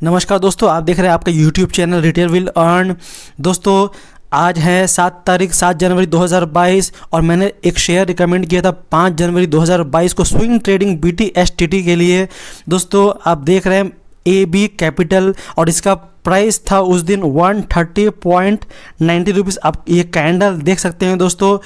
नमस्कार दोस्तों, आप देख रहे हैं आपका YouTube channel retail will earn. दोस्तों आज है 7 जनवरी 2022 और मैंने एक शेयर रिकमेंड किया था 5 जनवरी 2022 को स्विंग ट्रेडिंग BTSTT के लिए। दोस्तों आप देख रहे हैं AB कैपिटल और इसका प्राइस था उस दिन 130.90 रुपीज़। आप ये कैंडल देख सकते हैं दोस्तों।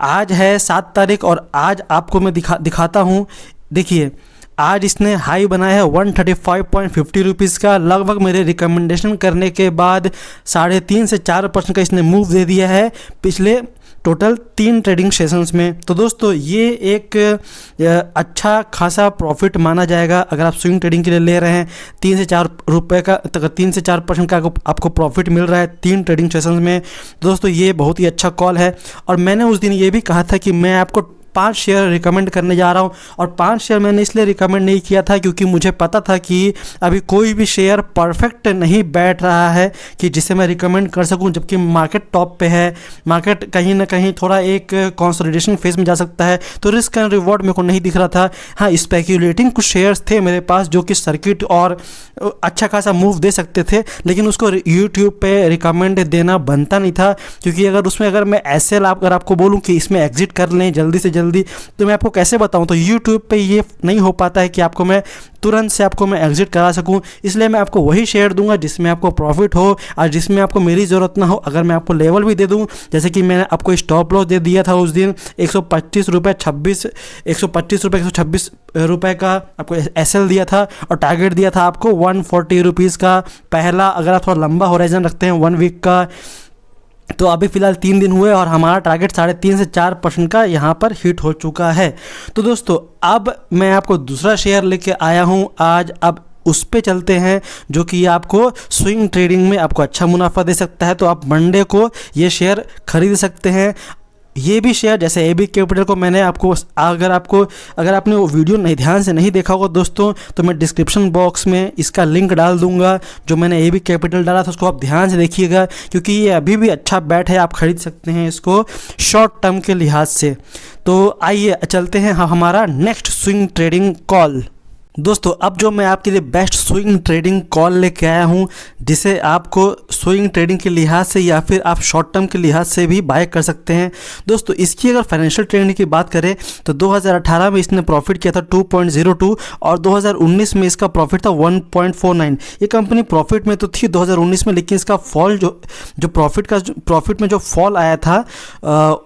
आज है 7 तारीख और आज आपको मैं दिखाता हूँ। देखिए आज इसने हाई बनाया है 135.50 रुपीज़ का। लगभग मेरे रिकमेंडेशन करने के बाद 3.5 से 4% का इसने मूव दे दिया है पिछले टोटल 3 ट्रेडिंग सेशंस में। तो दोस्तों ये एक अच्छा खासा प्रॉफिट माना जाएगा अगर आप स्विंग ट्रेडिंग के लिए ले रहे हैं। 3 से 4 रुपये का 3 से 4% का आपको प्रॉफिट मिल रहा है 3 ट्रेडिंग सेशंस में। दोस्तों ये बहुत ही अच्छा कॉल है और मैंने उस दिन ये भी कहा था कि मैं आपको 5 शेयर रिकमेंड करने जा रहा हूं। और 5 शेयर मैंने इसलिए रिकमेंड नहीं किया था क्योंकि मुझे पता था कि अभी कोई भी शेयर परफेक्ट नहीं बैठ रहा है कि जिसे मैं रिकमेंड कर सकूं, जबकि मार्केट टॉप पे है। मार्केट कहीं ना कहीं थोड़ा एक कंसोलिडेशन फेज में जा सकता है, तो रिस्क एंड रिवॉर्ड मेरे को नहीं दिख रहा था। हाँ, स्पेक्यूलेटिंग कुछ शेयर्स थे मेरे पास जो कि सर्किट और अच्छा खासा मूव दे सकते थे, लेकिन उसको यूट्यूब पे रिकमेंड देना बनता नहीं था क्योंकि अगर मैं ऐसे अगर आपको बोलूँ कि इसमें एग्जिट कर लें जल्दी से जल्दी, तो मैं आपको कैसे बताऊं। तो YouTube पे ये नहीं हो पाता है कि आपको मैं तुरंत से मैं एग्जिट करा सकूं। इसलिए मैं आपको वही शेयर दूंगा जिसमें आपको प्रॉफिट हो और जिसमें आपको मेरी ज़रूरत ना हो। अगर मैं आपको लेवल भी दे दूं, जैसे कि मैंने आपको स्टॉप लॉस दे दिया था उस दिन 125 रुपये 126 रुपये का आपको SL दिया था और टारगेट दिया था आपको 140 रुपीज़ का पहला। अगर आप थोड़ा लंबा होराइजन रखते हैं 1 वीक का, तो अभी फ़िलहाल 3 दिन हुए और हमारा टारगेट 3.5 से 4% का यहाँ पर हिट हो चुका है। तो दोस्तों अब मैं आपको दूसरा शेयर लेके आया हूँ आज। अब उस पे चलते हैं जो कि आपको स्विंग ट्रेडिंग में आपको अच्छा मुनाफा दे सकता है। तो आप मंडे को ये शेयर खरीद सकते हैं। ये भी शेयर जैसे AB कैपिटल को मैंने आपको अगर आपने वो वीडियो ध्यान से नहीं देखा होगा दोस्तों, तो मैं डिस्क्रिप्शन बॉक्स में इसका लिंक डाल दूंगा। जो मैंने AB कैपिटल डाला था उसको आप ध्यान से देखिएगा क्योंकि ये अभी भी अच्छा बैट है। आप खरीद सकते हैं इसको शॉर्ट टर्म के लिहाज से। तो आइए चलते हैं हमारा नेक्स्ट स्विंग ट्रेडिंग कॉल। दोस्तों अब जो मैं आपके लिए बेस्ट स्विंग ट्रेडिंग कॉल लेके आया हूँ, जिसे आपको स्विंग ट्रेडिंग के लिहाज से या फिर आप शॉर्ट टर्म के लिहाज से भी बाय कर सकते हैं। दोस्तों इसकी अगर फाइनेंशियल ट्रेडिंग की बात करें तो 2018 में इसने प्रॉफिट किया था 2.02 और 2019 में इसका प्रॉफिट था 1.49। ये कंपनी प्रॉफिट में तो थी 2019 में, लेकिन इसका फॉल जो प्रॉफिट में जो फॉल आया था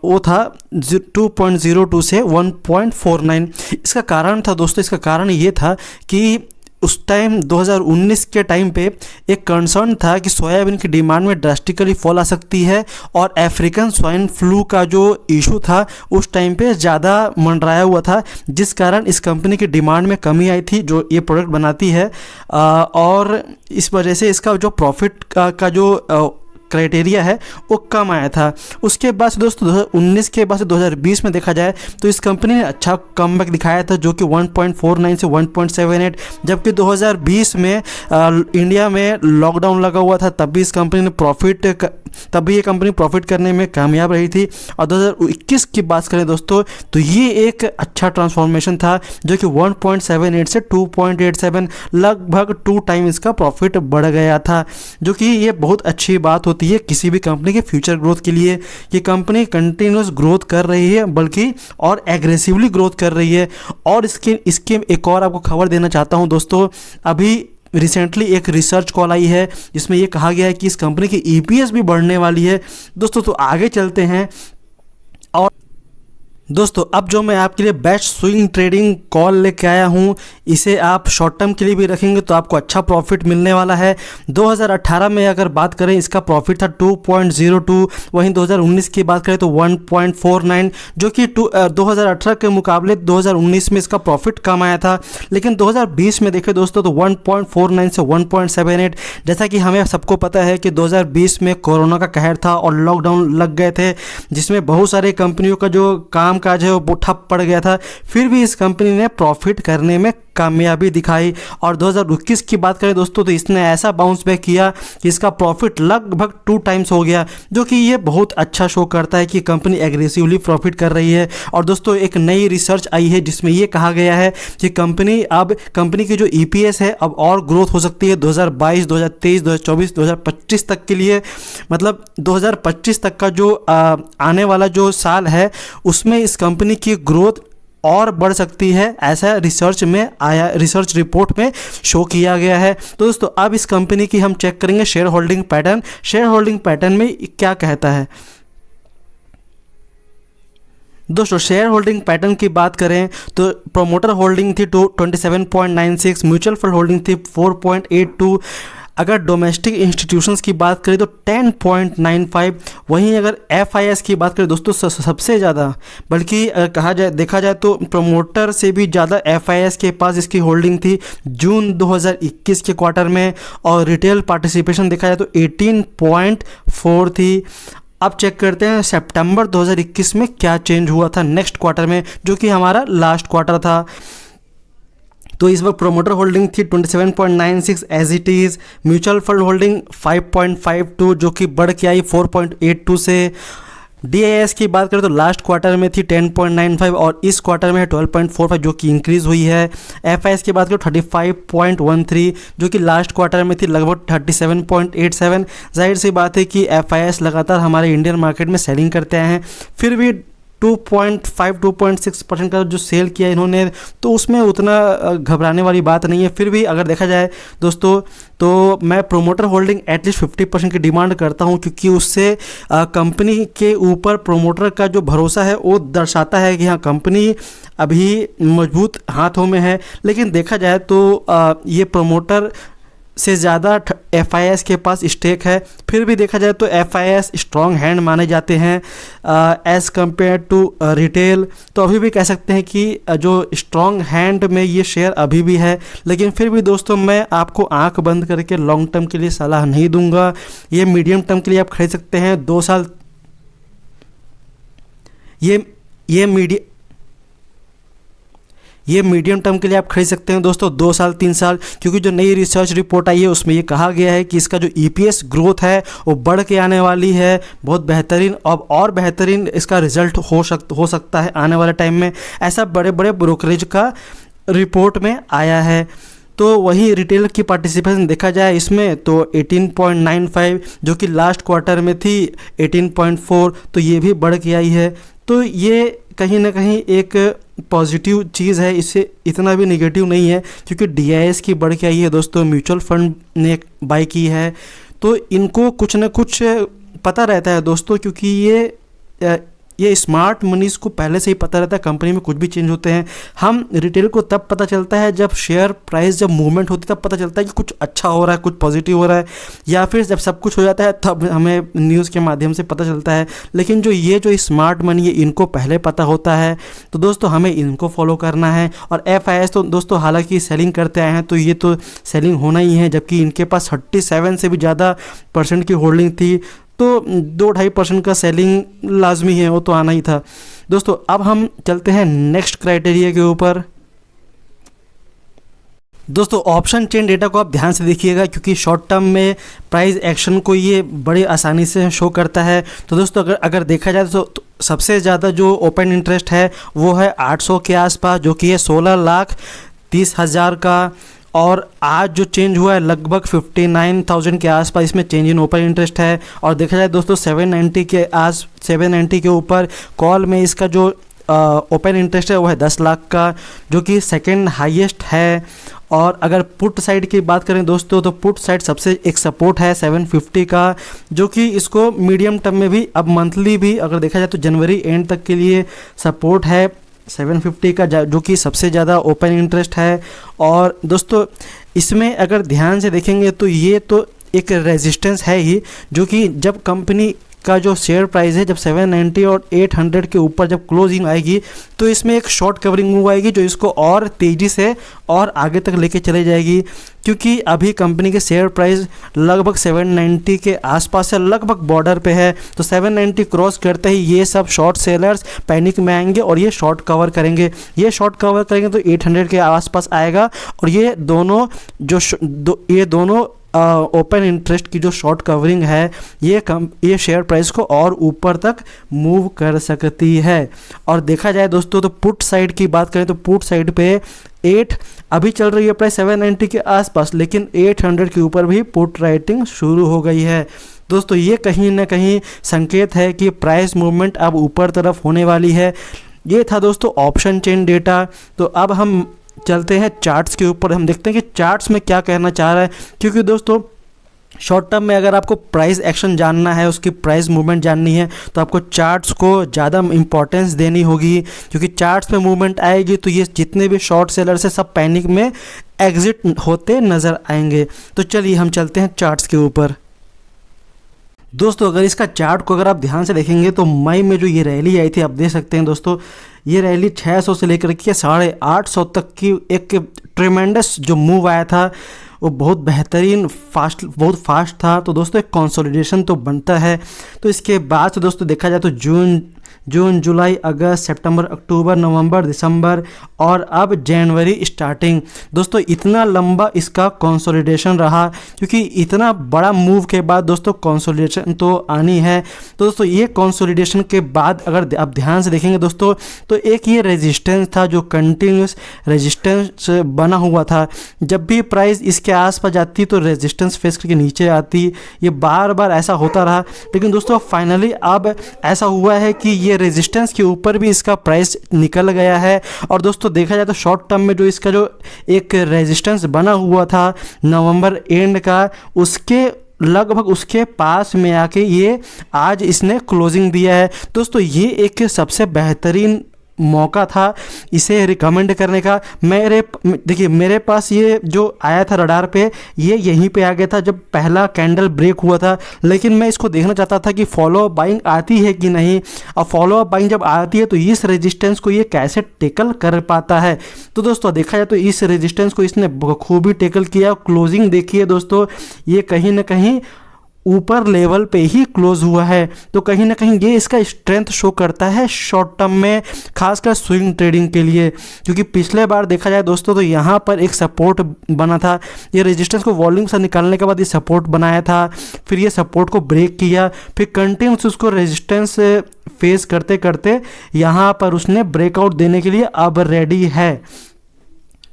वो था 2.02 से 1.49। इसका कारण था दोस्तों, इसका कारण ये था कि उस टाइम 2019 के टाइम पे एक कंसर्न था कि सोयाबीन की डिमांड में ड्रास्टिकली फॉल आ सकती है और अफ्रीकन स्वाइन फ्लू का जो इशू था उस टाइम पे ज़्यादा मंडराया हुआ था, जिस कारण इस कंपनी की डिमांड में कमी आई थी जो ये प्रोडक्ट बनाती है। और इस वजह से इसका जो प्रॉफिट का जो क्राइटेरिया है वो कम आया था। उसके बाद दोस्तों 2019 के बाद 2020 में देखा जाए तो इस कंपनी ने अच्छा कमबैक दिखाया था जो कि 1.49 से 1.78। जबकि 2020 में इंडिया में लॉकडाउन लगा हुआ था, तब भी ये कंपनी प्रॉफिट करने में कामयाब रही थी। और 2021 की बात करें दोस्तों तो ये एक अच्छा ट्रांसफॉर्मेशन था जो कि 1.78 से 2.87 लगभग 2 टाइम इसका प्रॉफिट बढ़ गया था, जो कि ये बहुत अच्छी बात होती है किसी भी कंपनी के फ्यूचर ग्रोथ के लिए। ये कंपनी कंटिन्यूस ग्रोथ कर रही है, बल्कि और एग्रेसिवली ग्रोथ कर रही है। और इसके एक और आपको खबर देना चाहता हूं दोस्तों, अभी रिसेंटली एक रिसर्च कॉल आई है जिसमें ये कहा गया है कि इस कंपनी की EPS भी बढ़ने वाली है दोस्तों। तो आगे चलते हैं। और दोस्तों अब जो मैं आपके लिए बेस्ट स्विंग ट्रेडिंग कॉल लेके आया हूँ, इसे आप शॉर्ट टर्म के लिए भी रखेंगे तो आपको अच्छा प्रॉफिट मिलने वाला है। 2018 में अगर बात करें इसका प्रॉफिट था 2.02, वहीं 2019 की बात करें तो 1.49, जो कि 2018 के मुकाबले 2019 में इसका प्रॉफिट कम आया था। लेकिन 2020 में देखें दोस्तों तो 1.49 से 1.78। जैसा कि हमें सबको पता है कि 2020 में कोरोना का कहर था और लॉकडाउन लग गए थे, जिसमें बहुत सारे कंपनियों का जो काम काज है वो ठप पड़ गया था। फिर भी इस कंपनी ने प्रॉफिट करने में कामयाबी दिखाई। और 2021 की बात करें दोस्तों तो इसने ऐसा बाउंस बैक किया कि इसका प्रॉफिट लगभग 2 टाइम्स हो गया, जो कि ये बहुत अच्छा शो करता है कि कंपनी एग्रेसिवली प्रॉफिट कर रही है। और दोस्तों एक नई रिसर्च आई है जिसमें ये कहा गया है कि कंपनी की जो EPS है अब और ग्रोथ हो सकती है 2022, 2023, 2024, 2025 तक के लिए। मतलब 2025 तक का जो आने वाला जो साल है उसमें इस कंपनी की ग्रोथ और बढ़ सकती है, ऐसा रिसर्च रिपोर्ट में शो किया गया है। तो दोस्तों अब इस कंपनी की हम चेक करेंगे शेयर होल्डिंग पैटर्न में क्या कहता है। दोस्तों शेयर होल्डिंग पैटर्न की बात करें तो प्रोमोटर होल्डिंग थी 27.96, म्यूचुअल फंड होल्डिंग थी 4.82, अगर डोमेस्टिक इंस्टीट्यूशंस की बात करें तो 10.95, वहीं अगर FIS की बात करें दोस्तों सबसे ज़्यादा, बल्कि देखा जाए तो प्रमोटर से भी ज़्यादा FIS के पास इसकी होल्डिंग थी जून 2021 के क्वार्टर में। और रिटेल पार्टिसिपेशन देखा जाए तो 18.4 थी। अब चेक करते हैं सितंबर 2021 में क्या चेंज हुआ था नेक्स्ट क्वार्टर में, जो कि हमारा लास्ट क्वार्टर था। तो इस वक्त प्रोमोटर होल्डिंग थी 27.96 as it is, mutual fund holding 5.52 जो कि बढ़ के आई 4.82 से। DIS की बात करें तो लास्ट क्वार्टर में थी 10.95 और इस क्वार्टर में है 12.45 जो कि इंक्रीज़ हुई है। FIS की बात करें 35.13 जो कि लास्ट क्वार्टर में थी लगभग 37.87। जाहिर सी बात है कि FIS लगातार हमारे इंडियन मार्केट में सेलिंग करते हैं, फिर भी 2.6% का जो सेल किया इन्होंने, तो उसमें उतना घबराने वाली बात नहीं है। फिर भी अगर देखा जाए दोस्तों तो मैं प्रोमोटर होल्डिंग एटलीस्ट 50% की डिमांड करता हूं, क्योंकि उससे कंपनी के ऊपर प्रोमोटर का जो भरोसा है वो दर्शाता है कि हाँ कंपनी अभी मजबूत हाथों में है। लेकिन देखा जाए तो ये प्रोमोटर से ज़्यादा FIS के पास स्टेक है, फिर भी देखा जाए तो FIS स्ट्रॉन्ग हैंड माने जाते हैं एज़ कम्पेयर टू रिटेल। तो अभी भी कह सकते हैं कि जो स्ट्रॉन्ग हैंड में ये शेयर अभी भी है। लेकिन फिर भी दोस्तों मैं आपको आंख बंद करके लॉन्ग टर्म के लिए सलाह नहीं दूंगा, ये मीडियम टर्म के लिए आप खरीद सकते हैं 2 साल। ये मीडियम टर्म के लिए आप खरीद सकते हैं दोस्तों 2 साल 3 साल, क्योंकि जो नई रिसर्च रिपोर्ट आई है उसमें ये कहा गया है कि इसका जो EPS ग्रोथ है वो बढ़ के आने वाली है, बहुत बेहतरीन और बेहतरीन इसका रिजल्ट हो सकता है आने वाले टाइम में, ऐसा बड़े बड़े ब्रोकरेज का रिपोर्ट में आया है। तो वही रिटेल की पार्टिसिपेशन देखा जाए इसमें तो 18.95 जो कि लास्ट क्वार्टर में थी 18.4, तो ये भी बढ़ के आई है। तो ये कहीं ना कहीं एक पॉजिटिव चीज़ है, इससे इतना भी नेगेटिव नहीं है, क्योंकि DIS की बढ़ के आई है दोस्तों, म्यूचुअल फंड ने बाय की है, तो इनको कुछ ना कुछ पता रहता है दोस्तों, क्योंकि ये स्मार्ट मनीज़ को पहले से ही पता रहता है कंपनी में कुछ भी चेंज होते हैं। हम रिटेल को तब पता चलता है जब शेयर प्राइस जब मूवमेंट होती है, तब पता चलता है कि कुछ अच्छा हो रहा है, कुछ पॉजिटिव हो रहा है, या फिर जब सब कुछ हो जाता है तब हमें न्यूज़ के माध्यम से पता चलता है। लेकिन जो स्मार्ट मनी है इनको पहले पता होता है, तो दोस्तों हमें इनको फॉलो करना है। और FIS तो दोस्तों हालांकि सेलिंग करते आए हैं तो ये तो सेलिंग होना ही है, जबकि इनके पास 37 से भी ज़्यादा % की होल्डिंग थी, तो 2-2.5% का सेलिंग लाजमी है, वो तो आना ही था। दोस्तों अब हम चलते हैं नेक्स्ट क्राइटेरिया के ऊपर। दोस्तों ऑप्शन चेन डेटा को आप ध्यान से देखिएगा, क्योंकि शॉर्ट टर्म में प्राइस एक्शन को ये बड़ी आसानी से शो करता है। तो दोस्तों अगर देखा जाए तो सबसे ज़्यादा जो ओपन इंटरेस्ट है वो है 800 के आसपास, जो कि है 16,30,000 का। और आज जो चेंज हुआ है लगभग 59,000 के आसपास इसमें चेंज इन ओपन इंटरेस्ट है। और देखा जाए दोस्तों 790 के ऊपर कॉल में इसका जो ओपन इंटरेस्ट है वो है 10 लाख का, जो कि सेकंड हाईएस्ट है। और अगर पुट साइड की बात करें दोस्तों तो पुट साइड सबसे एक सपोर्ट है 750 का, जो कि इसको मीडियम टर्म में भी अब मंथली भी अगर देखा जाए तो जनवरी एंड तक के लिए सपोर्ट है 750 का, जो कि सबसे ज़्यादा ओपन इंटरेस्ट है। और दोस्तों इसमें अगर ध्यान से देखेंगे तो ये तो एक रेजिस्टेंस है ही, जो कि जब कंपनी का जो शेयर प्राइस है जब 790 और 800 के ऊपर जब क्लोजिंग आएगी तो इसमें एक शॉर्ट कवरिंग मूव आएगी जो इसको और तेज़ी से और आगे तक लेके चले जाएगी, क्योंकि अभी कंपनी के शेयर प्राइस लगभग 790 के आसपास है, लगभग बॉर्डर पे है। तो 790 क्रॉस करते ही ये सब शॉर्ट सेलर्स पैनिक में आएंगे और ये शॉर्ट कवर करेंगे। ये शॉर्ट कवर करेंगे तो 800 के आसपास आएगा और ये दोनों ये दोनों ओपन इंटरेस्ट की जो शॉर्ट कवरिंग है ये शेयर प्राइस को और ऊपर तक मूव कर सकती है। और देखा जाए दोस्तों तो पुट साइड की बात करें तो पुट साइड पे अभी चल रही है प्राइस 790 के आसपास, लेकिन 800 के ऊपर भी पुट राइटिंग शुरू हो गई है। दोस्तों ये कहीं ना कहीं संकेत है कि प्राइस मूवमेंट अब ऊपर तरफ होने वाली है। ये था दोस्तों ऑप्शन चेन डेटा। तो अब हम चलते हैं चार्ट्स के ऊपर, हम देखते हैं कि चार्ट्स में क्या कहना चाह रहा है, क्योंकि दोस्तों शॉर्ट टर्म में अगर आपको प्राइस एक्शन जानना है, उसकी प्राइस मूवमेंट जाननी है तो आपको चार्ट्स को ज़्यादा इंपॉर्टेंस देनी होगी, क्योंकि चार्ट्स में मूवमेंट आएगी तो ये जितने भी शॉर्ट सेलर्स हैं सब पैनिक में एग्जिट होते नज़र आएंगे। तो चलिए हम चलते हैं चार्ट्स के ऊपर। दोस्तों अगर इसका चार्ट को अगर आप ध्यान से देखेंगे तो मई में जो ये रैली आई थी आप देख सकते हैं दोस्तों, ये रैली 600 से लेकर के 850 तक की एक ट्रेमेंडस जो मूव आया था वो बहुत बेहतरीन बहुत फास्ट था। तो दोस्तों एक कंसोलिडेशन तो बनता है। तो इसके बाद से दोस्तों देखा जाए तो जून जुलाई अगस्त सितंबर अक्टूबर नवंबर दिसंबर और अब जनवरी स्टार्टिंग, दोस्तों इतना लंबा इसका कंसोलिडेशन रहा, क्योंकि इतना बड़ा मूव के बाद दोस्तों कंसोलिडेशन तो आनी है। तो दोस्तों ये कंसोलिडेशन के बाद अगर आप ध्यान से देखेंगे दोस्तों तो एक ये रेजिस्टेंस था जो कंटिन्यूस रेजिस्टेंस बना हुआ था। जब भी प्राइस इसके आसपास जाती तो रेजिस्टेंस फेस करके नीचे आती, ये बार बार ऐसा होता रहा। लेकिन दोस्तों फाइनली अब ऐसा हुआ है कि ये रेजिस्टेंस के ऊपर भी इसका प्राइस निकल गया है। और दोस्तों देखा जाए तो शॉर्ट टर्म में जो इसका जो एक रेजिस्टेंस बना हुआ था नवंबर एंड का, उसके लगभग उसके पास में आके ये आज इसने क्लोजिंग दिया है। दोस्तों ये एक सबसे बेहतरीन मौका था इसे रिकमेंड करने का। देखिए मेरे पास ये जो आया था रडार पे, ये यहीं पे आ गया था जब पहला कैंडल ब्रेक हुआ था, लेकिन मैं इसको देखना चाहता था कि फॉलो अप बाइंग आती है कि नहीं। और फॉलो अप बाइंग जब आती है तो इस रेजिस्टेंस को ये कैसे टेकल कर पाता है। तो दोस्तों देखा जाए तो इस रेजिस्टेंस को इसने बखूबी टेकल किया। क्लोजिंग देखिए दोस्तों, ये कहीं ना कहीं ऊपर लेवल पे ही क्लोज हुआ है। तो कहीं ना कहीं ये इसका स्ट्रेंथ शो करता है शॉर्ट टर्म में, खासकर स्विंग ट्रेडिंग के लिए। क्योंकि पिछले बार देखा जाए दोस्तों तो यहाँ पर एक सपोर्ट बना था, ये रेजिस्टेंस को वॉल्यूम से निकालने के बाद ये सपोर्ट बनाया था, फिर ये सपोर्ट को ब्रेक किया, फिर कंटिन्यूस उसको रेजिस्टेंस फेस करते करते यहाँ पर उसने ब्रेकआउट देने के लिए अब रेडी है।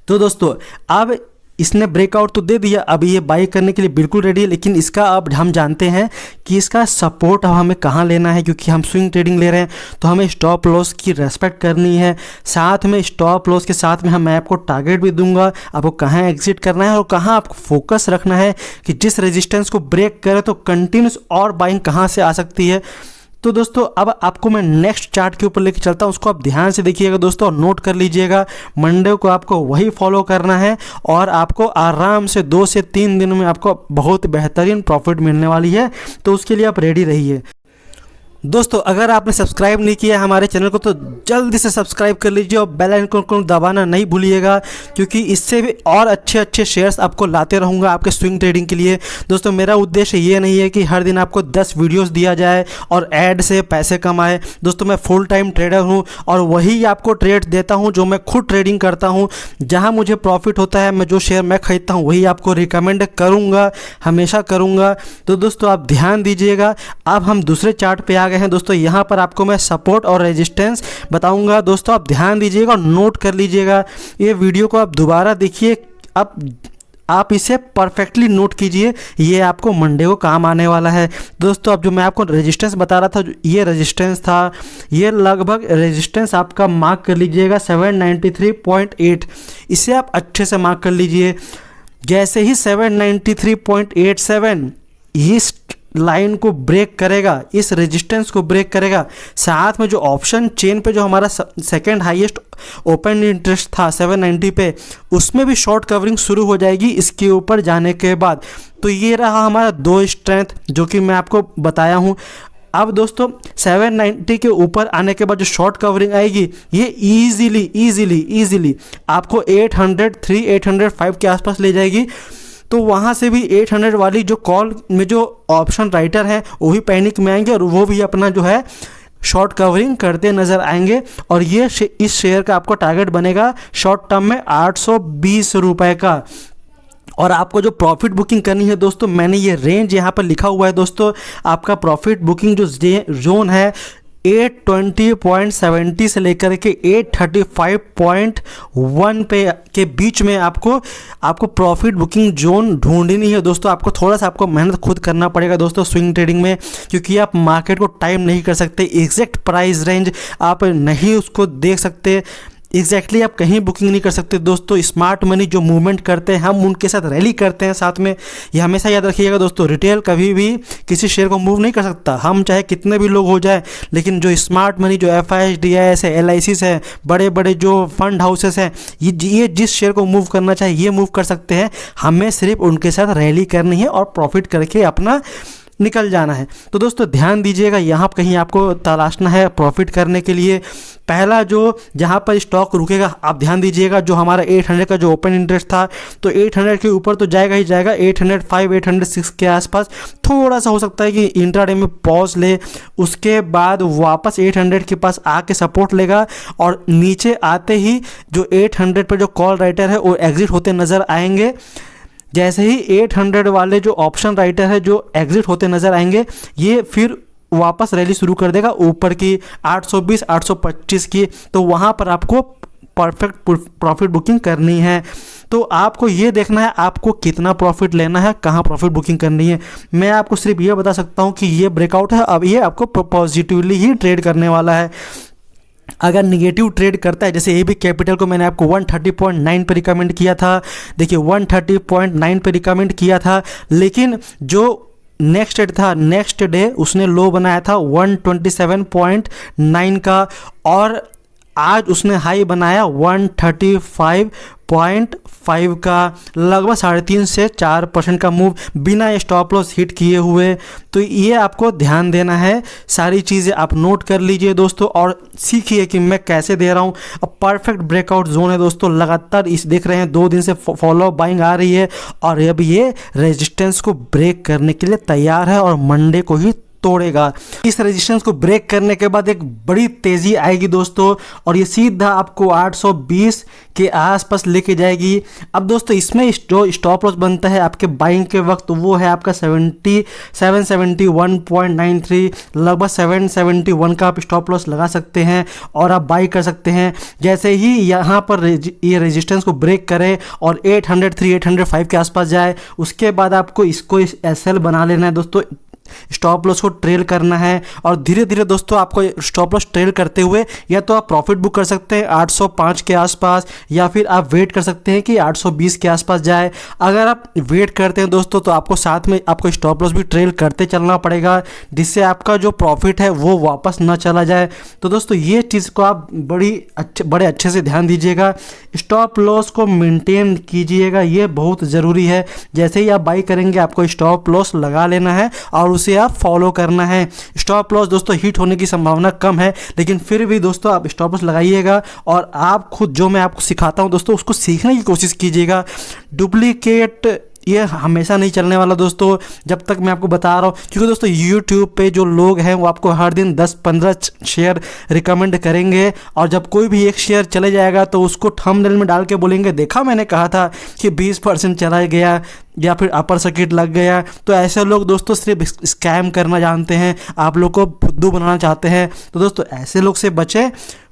तो दोस्तों अब इसने ब्रेकआउट तो दे दिया, अभी ये बाई करने के लिए बिल्कुल रेडी है। लेकिन इसका अब हम जानते हैं कि इसका सपोर्ट अब हमें कहाँ लेना है, क्योंकि हम स्विंग ट्रेडिंग ले रहे हैं तो हमें स्टॉप लॉस की रेस्पेक्ट करनी है। साथ में स्टॉप लॉस के साथ में मैं आपको टारगेट भी दूंगा, आपको कहाँ एग्जिट करना है और कहाँ आपको फोकस रखना है कि जिस रेजिस्टेंस को ब्रेक करे तो कंटिन्यूस और बाइंग कहाँ से आ सकती है। तो दोस्तों अब आपको मैं नेक्स्ट चार्ट के ऊपर लेके चलता हूँ, उसको आप ध्यान से देखिएगा दोस्तों और नोट कर लीजिएगा। मंडे को आपको वही फॉलो करना है और आपको आराम से 2 से 3 दिन में आपको बहुत बेहतरीन प्रॉफिट मिलने वाली है। तो उसके लिए आप रेडी रहिए। दोस्तों अगर आपने सब्सक्राइब नहीं किया हमारे चैनल को तो जल्दी से सब्सक्राइब कर लीजिए और बेल आइकन को दबाना नहीं भूलिएगा, क्योंकि इससे भी और अच्छे अच्छे शेयर्स आपको लाते रहूँगा आपके स्विंग ट्रेडिंग के लिए। दोस्तों मेरा उद्देश्य ये नहीं है कि हर दिन आपको 10 वीडियोस दिया जाए और ऐड से पैसे कमाए। दोस्तों मैं फुल टाइम ट्रेडर हूँ और वही आपको ट्रेड देता हूँ जो मैं खुद ट्रेडिंग करता हूँ। जहाँ मुझे प्रॉफिट होता है, मैं जो शेयर मैं खरीदता हूँ वही आपको रिकमेंड करूँगा, हमेशा करूँगा। तो दोस्तों आप ध्यान दीजिएगा। अब हम दूसरे चार्ट पे गए हैं दोस्तों, यहाँ पर आपको मैं सपोर्ट और रेजिस्टेंस बताऊंगा। दोस्तों आप ध्यान दीजिएगा और नोट कर लीजिएगा। ये वीडियो को आप दोबारा देखिए, आप इसे परफेक्टली नोट कीजिए, ये आपको मंडे को काम आने वाला है। दोस्तों अब जो मैं आपको रेजिस्टेंस बता रहा था, ये रेजिस्टेंस था, ये लगभग रेजिस्टेंस आपका मार्क कर लीजिएगा 793.8। इसे आप अच्छे से मार्क कर लीजिए। जैसे ही 793.87 इस लाइन को ब्रेक करेगा, इस रेजिस्टेंस को ब्रेक करेगा, साथ में जो ऑप्शन चेन पे जो हमारा सेकंड हाईएस्ट ओपन इंटरेस्ट था 790 पे, उसमें भी शॉर्ट कवरिंग शुरू हो जाएगी इसके ऊपर जाने के बाद। तो ये रहा हमारा 2 स्ट्रेंथ जो कि मैं आपको बताया हूँ। अब दोस्तों 790 के ऊपर आने के बाद जो शॉर्ट कवरिंग आएगी ये इजीली आपको 803 805 के आसपास ले जाएगी। तो वहाँ से भी 800 वाली जो कॉल में जो ऑप्शन राइटर हैं वो भी पैनिक में आएंगे और वो भी अपना जो है शॉर्ट कवरिंग करते नज़र आएंगे। और ये इस शेयर का आपको टारगेट बनेगा शॉर्ट टर्म में 820 रुपये का। और आपको जो प्रॉफिट बुकिंग करनी है दोस्तों, मैंने ये रेंज यहाँ पर लिखा हुआ है दोस्तों। आपका प्रॉफिट बुकिंग जो जोन है 820.70 से लेकर के 835.1 पे के बीच में आपको प्रॉफिट बुकिंग जोन ढूंढनी है दोस्तों। आपको थोड़ा सा आपको मेहनत खुद करना पड़ेगा दोस्तों स्विंग ट्रेडिंग में, क्योंकि आप मार्केट को टाइम नहीं कर सकते। एग्जैक्ट प्राइस रेंज आप नहीं उसको देख सकते, एग्जैक्टली आप कहीं बुकिंग नहीं कर सकते दोस्तों। स्मार्ट मनी जो मूवमेंट करते हैं हम उनके साथ रैली करते हैं साथ में, ये हमेशा याद रखिएगा दोस्तों। रिटेल कभी भी किसी शेयर को मूव नहीं कर सकता, हम चाहे कितने भी लोग हो जाए, लेकिन जो स्मार्ट मनी जो FIDIS है, LICs है, बड़े बड़े जो फंड हाउसेस हैं, ये जिस शेयर को मूव करना चाहे ये मूव कर सकते हैं। हमें सिर्फ उनके साथ रैली करनी है और प्रॉफिट करके अपना निकल जाना है। तो दोस्तों ध्यान दीजिएगा, यहाँ कहीं आपको तलाशना है प्रॉफिट करने के लिए। पहला जो जहाँ पर स्टॉक रुकेगा आप ध्यान दीजिएगा, जो हमारा 800 का जो ओपन इंटरेस्ट था, तो 800 के ऊपर तो जाएगा ही जाएगा। 805 806 के आसपास थोड़ा सा हो सकता है कि इंट्राडे में पॉज ले, उसके बाद वापस 800 के पास आके सपोर्ट लेगा और नीचे आते ही जो 800 पर जो कॉल राइटर है वो एग्जिट होते नज़र आएंगे। जैसे ही 800 वाले जो ऑप्शन राइटर है जो एग्जिट होते नज़र आएंगे, ये फिर वापस रैली शुरू कर देगा ऊपर की 820 825 की। तो वहाँ पर आपको परफेक्ट प्रॉफिट बुकिंग करनी है। तो आपको ये देखना है आपको कितना प्रॉफिट लेना है, कहाँ प्रॉफिट बुकिंग करनी है। मैं आपको सिर्फ ये बता सकता हूँ कि ये ब्रेकआउट है, अब ये आपको पॉजिटिवली ही ट्रेड करने वाला है। अगर निगेटिव ट्रेड करता है, जैसे AB कैपिटल को मैंने आपको 130.9 पे रिकमेंड किया था, देखिए 130.9 पे रिकमेंड किया था, लेकिन जो नेक्स्ट डे उसने लो बनाया था 127.9 का और आज उसने हाई बनाया 135.5 का, लगभग 3.5 से 4% का मूव बिना स्टॉप लॉस हिट किए हुए। तो ये आपको ध्यान देना है, सारी चीज़ें आप नोट कर लीजिए दोस्तों और सीखिए कि मैं कैसे दे रहा हूँ। अब परफेक्ट ब्रेकआउट जोन है दोस्तों, लगातार इस देख रहे हैं 2 दिन से फॉलो बाइंग आ रही है और अब ये रेजिस्टेंस को ब्रेक करने के लिए तैयार है और मंडे को ही तोड़ेगा। इस रेजिस्टेंस को ब्रेक करने के बाद एक बड़ी तेजी आएगी दोस्तों और ये सीधा आपको 820 के आसपास लेके जाएगी। अब दोस्तों इसमें जो स्टॉप लॉस बनता है आपके बाइंग के वक्त वो है आपका 771.93, लगभग 771 का आप स्टॉप लॉस लगा सकते हैं और आप बाई कर सकते हैं। जैसे ही यहाँ पर ये रेजिस्टेंस को ब्रेक करे और 803 805 के आसपास जाए, उसके बाद आपको इसको SL बना लेना है दोस्तों। स्टॉप लॉस को ट्रेल करना है और धीरे धीरे दोस्तों आपको स्टॉप लॉस ट्रेल करते हुए या तो आप प्रॉफिट बुक कर सकते हैं 805 के आसपास, या फिर आप वेट कर सकते हैं कि 820 के आसपास जाए। अगर आप वेट करते हैं दोस्तों तो आपको साथ में आपको स्टॉप लॉस भी ट्रेल करते चलना पड़ेगा, जिससे आपका जो प्रॉफिट है वो वापस ना चला जाए। तो दोस्तों ये चीज़ को आप बड़े अच्छे से ध्यान दीजिएगा, स्टॉप लॉस को मेंटेन कीजिएगा, ये बहुत ज़रूरी है। जैसे ही आप बाई करेंगे आपको स्टॉप लॉस लगा लेना है और उसे आप फॉलो करना है। स्टॉप लॉस दोस्तों हिट होने की संभावना कम है, लेकिन फिर भी दोस्तों आप स्टॉप लॉस लगाइएगा और आप खुद जो मैं आपको सिखाता हूं दोस्तों उसको सीखने की कोशिश कीजिएगा। डुप्लीकेट ये हमेशा नहीं चलने वाला दोस्तों, जब तक मैं आपको बता रहा हूँ, क्योंकि दोस्तों YouTube पे जो लोग हैं वो आपको हर दिन 10-15 शेयर रिकमेंड करेंगे और जब कोई भी एक शेयर चले जाएगा तो उसको थंबनेल में डाल के बोलेंगे देखा मैंने कहा था कि 20% चला गया या फिर अपर सर्किट लग गया। तो ऐसे लोग दोस्तों सिर्फ स्कैम करना जानते हैं, आप लोग को फुद्दू बनाना चाहते हैं। तो दोस्तों ऐसे लोग से बचें,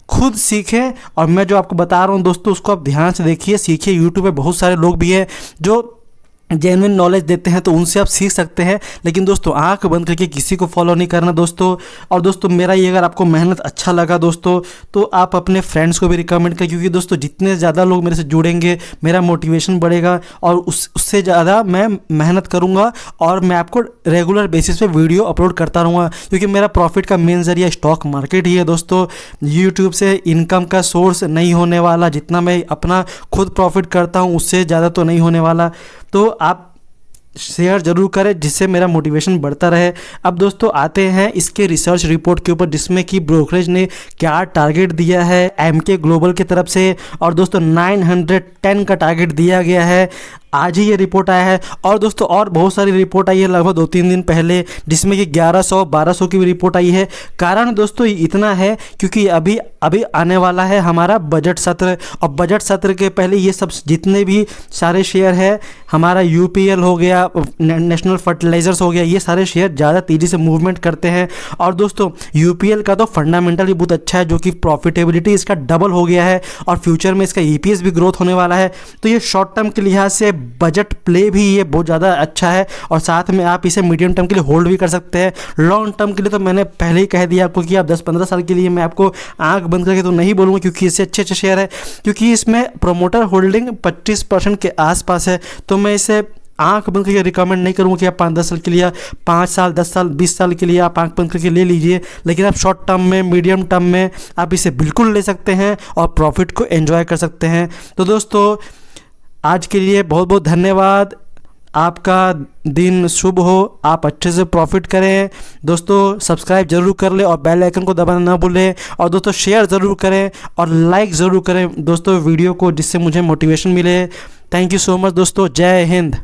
खुद सीखें और मैं जो आपको बता रहा हूँ दोस्तों उसको आप ध्यान से देखिए, सीखिए। यूट्यूब पे बहुत सारे लोग भी हैं जो जेन्युइन नॉलेज देते हैं तो उनसे आप सीख सकते हैं, लेकिन दोस्तों आंख बंद करके किसी को फॉलो नहीं करना दोस्तों। और दोस्तों मेरा ये अगर आपको मेहनत अच्छा लगा दोस्तों तो आप अपने फ्रेंड्स को भी रिकमेंड करें, क्योंकि दोस्तों जितने ज़्यादा लोग मेरे से जुड़ेंगे मेरा मोटिवेशन बढ़ेगा और उससे ज़्यादा मैं मेहनत करूँगा और मैं आपको रेगुलर बेसिस पे वीडियो अपलोड करता रहूँगा, क्योंकि मेरा प्रॉफिट का मेन जरिया स्टॉक मार्केट ही है दोस्तों। यूट्यूब से इनकम का सोर्स नहीं होने वाला, जितना मैं अपना खुद प्रॉफिट करता हूँ उससे ज़्यादा तो नहीं होने वाला। तो आप शेयर ज़रूर करें जिससे मेरा मोटिवेशन बढ़ता रहे। अब दोस्तों आते हैं इसके रिसर्च रिपोर्ट के ऊपर, जिसमें कि ब्रोकरेज ने क्या टारगेट दिया है एमके ग्लोबल की तरफ से। और दोस्तों 910 का टारगेट दिया गया है, आज ही ये रिपोर्ट आया है। और दोस्तों और बहुत सारी रिपोर्ट आई है लगभग 2-3 दिन पहले, जिसमें कि 1100-1200 की भी रिपोर्ट आई है। कारण दोस्तों इतना है क्योंकि अभी अभी आने वाला है हमारा बजट सत्र, और बजट सत्र के पहले ये सब जितने भी सारे शेयर है, हमारा यूपीएल हो गया, नेशनल फर्टिलाइजर्स हो गया, ये सारे शेयर ज़्यादा तेज़ी से मूवमेंट करते हैं। और दोस्तों यूपीएल का तो फंडामेंटल भी बहुत अच्छा है, जो कि प्रॉफिटेबिलिटी इसका डबल हो गया है और फ्यूचर में इसका ईपीएस भी ग्रोथ होने वाला है। तो ये शॉर्ट टर्म के लिहाज से बजट प्ले भी ये बहुत ज़्यादा अच्छा है, और साथ में आप इसे मीडियम टर्म के लिए होल्ड भी कर सकते हैं। लॉन्ग टर्म के लिए तो मैंने पहले ही कह दिया आपको कि आप 10-15 साल के लिए मैं आपको आंख बंद करके तो नहीं बोलूँगा, क्योंकि इससे अच्छे शेयर है, क्योंकि इसमें प्रोमोटर होल्डिंग 25% के आसपास है। तो मैं इसे आंख बंद करके रिकमेंड नहीं करूँगा कि आप 5-10 साल के लिए, 5 साल 10 साल 20 साल के लिए आप आंख बंद करके ले लीजिए। लेकिन आप शॉर्ट टर्म में, मीडियम टर्म में आप इसे बिल्कुल ले सकते हैं और प्रॉफिट को एंजॉय कर सकते हैं। तो दोस्तों आज के लिए बहुत बहुत धन्यवाद। आपका दिन शुभ हो, आप अच्छे से प्रॉफिट करें। दोस्तों सब्सक्राइब जरूर कर लें और बेल आइकन को दबाना ना भूलें। और दोस्तों शेयर ज़रूर करें और लाइक ज़रूर करें दोस्तों वीडियो को, जिससे मुझे मोटिवेशन मिले। थैंक यू सो मच दोस्तों, जय हिंद।